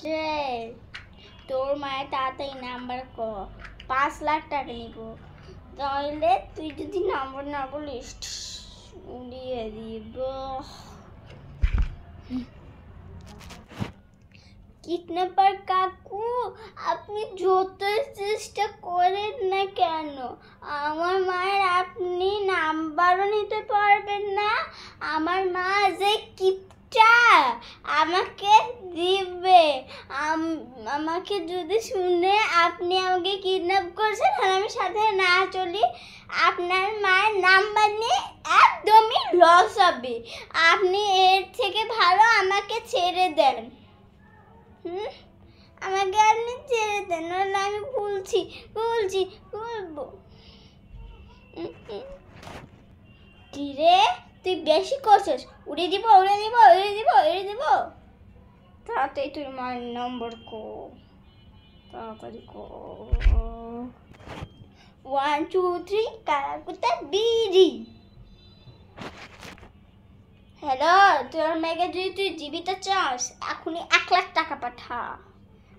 রে তোর মায়ের তাড়াতাড়ি নাম্বার কর, 5 লাখ টাকা নিব। তাহলে তুই যদি নাম্বার না বলিস উড়িয়ে দিব। কিডন্যাপার কাকু, আপনি যতই চেষ্টা করেন না কেন আমার মায়ের আপনি নাম্বারও নিতে পারবেন না। আমার মা যে কিপটা আমাকে দিবে। আমাকে যদি শুনে আপনি আমাকে কিডন্যাপ করছেন আর আমি সাথে না চলি, আপনার মায়ের নাম্বার নিয়ে একদমই লস হবে। আপনি এর থেকে ভালো আমাকে ছেড়ে দেন। আমাকে আপনি ছেড়ে দেন, নাহলে আমি বলবো। কি রে তুই বেশি করছিস? উড়িয়ে দিব। তাড়াতাড়ি তুই মায়ের নম্বর কর, তাড়াতাড়ি কর। 1 2 3 কাকুতা বিড়ি। হ্যালো, তোর মেয়েকে যদি তুই জীবিত চাস এখনই 1 লাখ টাকা পাঠা,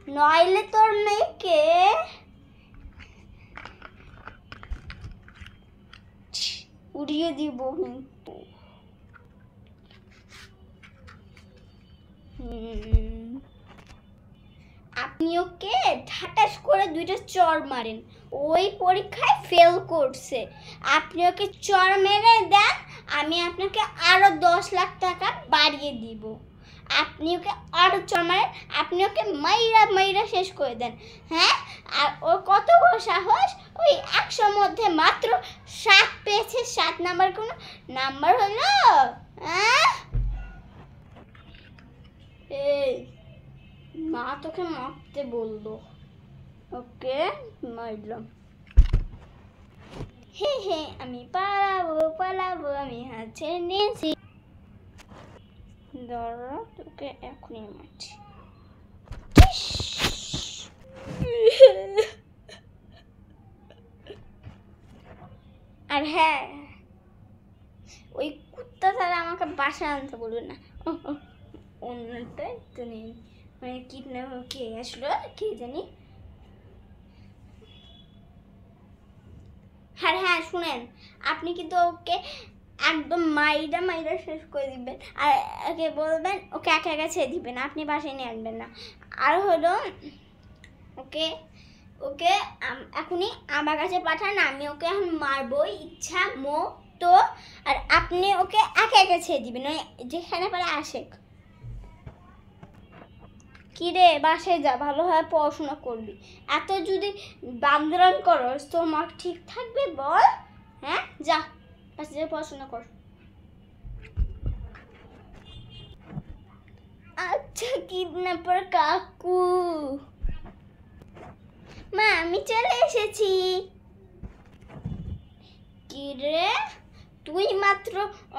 নইলে তোর মেয়েকে উড়িয়ে দিব কিন্তু। আপনি ওকে ঠাটাস করে 2টা চড় মারেন, ওই পরীক্ষায় ফেল করছে। আপনি ওকে চড় মেরে দেন, আমি আপনাকে আরো 10 লাখ টাকা বাড়িয়ে দিব। আপনি ওকে আরো চড় মারেন, আপনি ওকে মাইরা শেষ করে দেন। হ্যাঁ, আর ওর কত বড় সাহস, ওই 100 মধ্যে মাত্র 7 পেয়েছে। 7 নাম্বার কোনো নাম্বার হলো? হ্যাঁ, এই মা তোকে মারতে বললো, ওকে মারলাম। হে আমি পালাবো, আমি হাতে নিয়েছি। দাঁড়া, তোকে এখনই মারছি। আর হ্যাঁ, ওই কুত্তা ছাড়া আমাকে বাসায় আনতে বলবে না। অন্যটাই তো নেই, মানে কিডন্যাপার কে আসলো কে জানি। হ্যাঁ শুনেন, আপনি কিন্তু ওকে একদম মাইরা শেষ করে দিবেন, আর ওকে বলবেন ওকে একা ছেড়ে দিবেন, আপনি বাসায় নিয়ে আসবেন না। আর হলো ওকে এখনই আমার কাছে পাঠান, আমি ওকে এখন মারবো ইচ্ছা মতো, আর আপনি ওকে একা ছেড়ে দিবেন, ওই যেখানে পারে আসে। কি রে, বাসায় যা, ভালোভাবে পড়াশোনা করবি। এত যদি বান্দরান করস তোর মার্ক ঠিক থাকবে বল? হ্যাঁ, যা বাসায় যা পড়াশোনা কর। আচ্ছা কিডন্যাপার কাকু, মা আমি চলে এসেছি। কি রে, তুই মাত্র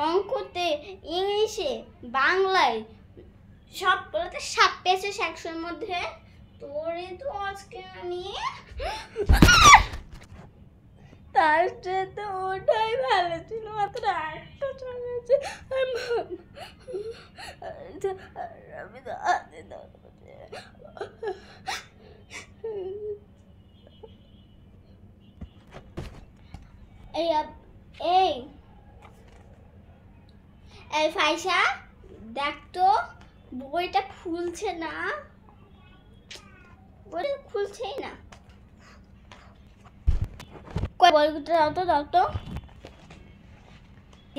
অঙ্কতে, ইংলিশে, বাংলায় সবগুলোতে 7 পেয়েছে 100-এর মধ্যে। তোরে তো আজকে আমি তার তো ওটাই ভালো ছিল, মাত্র 8টা চলেছে। আমি তো হাতে এই ফাইসা দেখ তো, বইটা খুলছে না, বইটা খুলছেই না। কই বইটা দাও তো।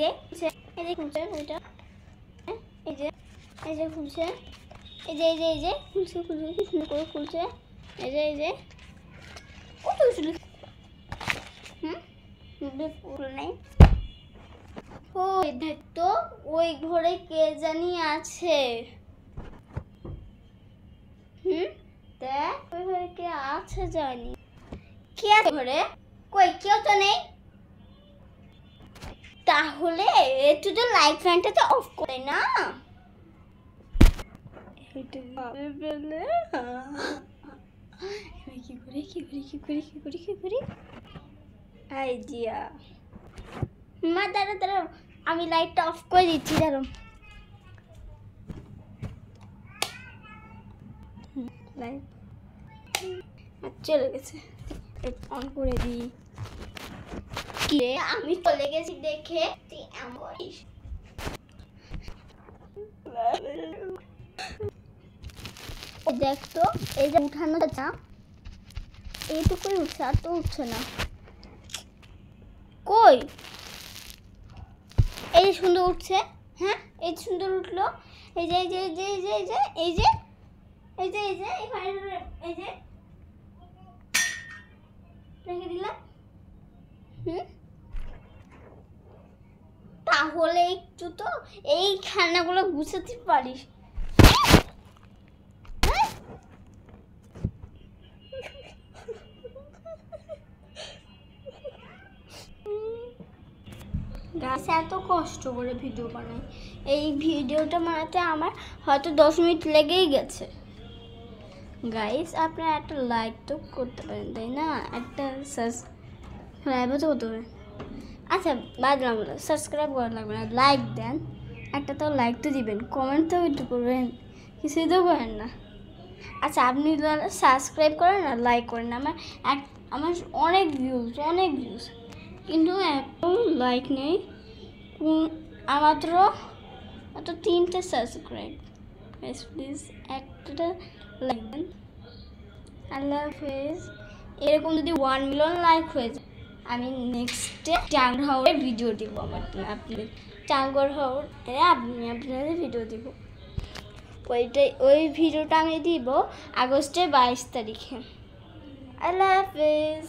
এই যে খুলছে বইটা, এই যে খুলছে, এই যে খুলছে কি সুন্দর করে খুলছে। এই যে কত কিছু ফুল নেই। ওই দেখ তো, ওই ঘরে কে জানি আছে। দেখ ওই ঘরে কে আছে জানি। কে আছে ঘরে? কই, কেউ তো নেই। তাহলে একটু তো লাইট ফ্যানটা তো অফ করে না। কি করি আইডিয়া। মা দাঁড়াও, আমি লাইটটা অফ করে দিচ্ছি, দাঁড়াও। লাইভ চলে গেছে, অন করে দিই। কি রে, আমি চলে গেছি দেখে তুই এমন করিস? দেখ তো, এই যে উঠানো যা, এইটুকুই উঠছে, আর তো উঠছে না। কই, এই যে সুন্দর উঠছে, হ্যাঁ এই সুন্দর উঠলো। এই যে এই যে এই যে এই যে এই যে এই যে এই যে এই যে এই যে রেখে দিলাম। তাহলে একটু তো এই খানাগুলো গুছাতে পারিস। গাছ এত কষ্ট করে ভিডিও বানাই, এই ভিডিওটা বানাতে আমার হয়তো 10 মিনিট লেগেই গেছে। গাইস আপনারা একটা লাইক তো করতে পারেন, তাই না? একটা সাবস্ক্রাইবও তো করতে পারেন। আচ্ছা বাদলাম, সাবস্ক্রাইব করা লাগবে না, লাইক দেন, একটা তো লাইক তো দিবেন, কমেন্ট তো একটু করবেন, কিছুই তো করেন না। আচ্ছা আপনি সাবস্ক্রাইব করেন আর লাইক করেন, আমার অনেক ভিউজ কিন্তু এত লাইক নেই, মাত্র 3টে সাবস্ক্রাইব। প্লিজ একটা লাইক দেন। আল্লাহ হাফেজ। এরকম যদি 1 মিলিয়ন লাইক হয়ে যায়, আমি নেক্সটে টাঙ্গুর হাওড়ের ভিডিও দিব, আপনাদের টাঙ্গুর হাওড়ে আপনাদের ভিডিও দিব। ওই ভিডিওটা আমি দিব আগস্টের 22 তারিখে। আল্লাহ হাফেজ।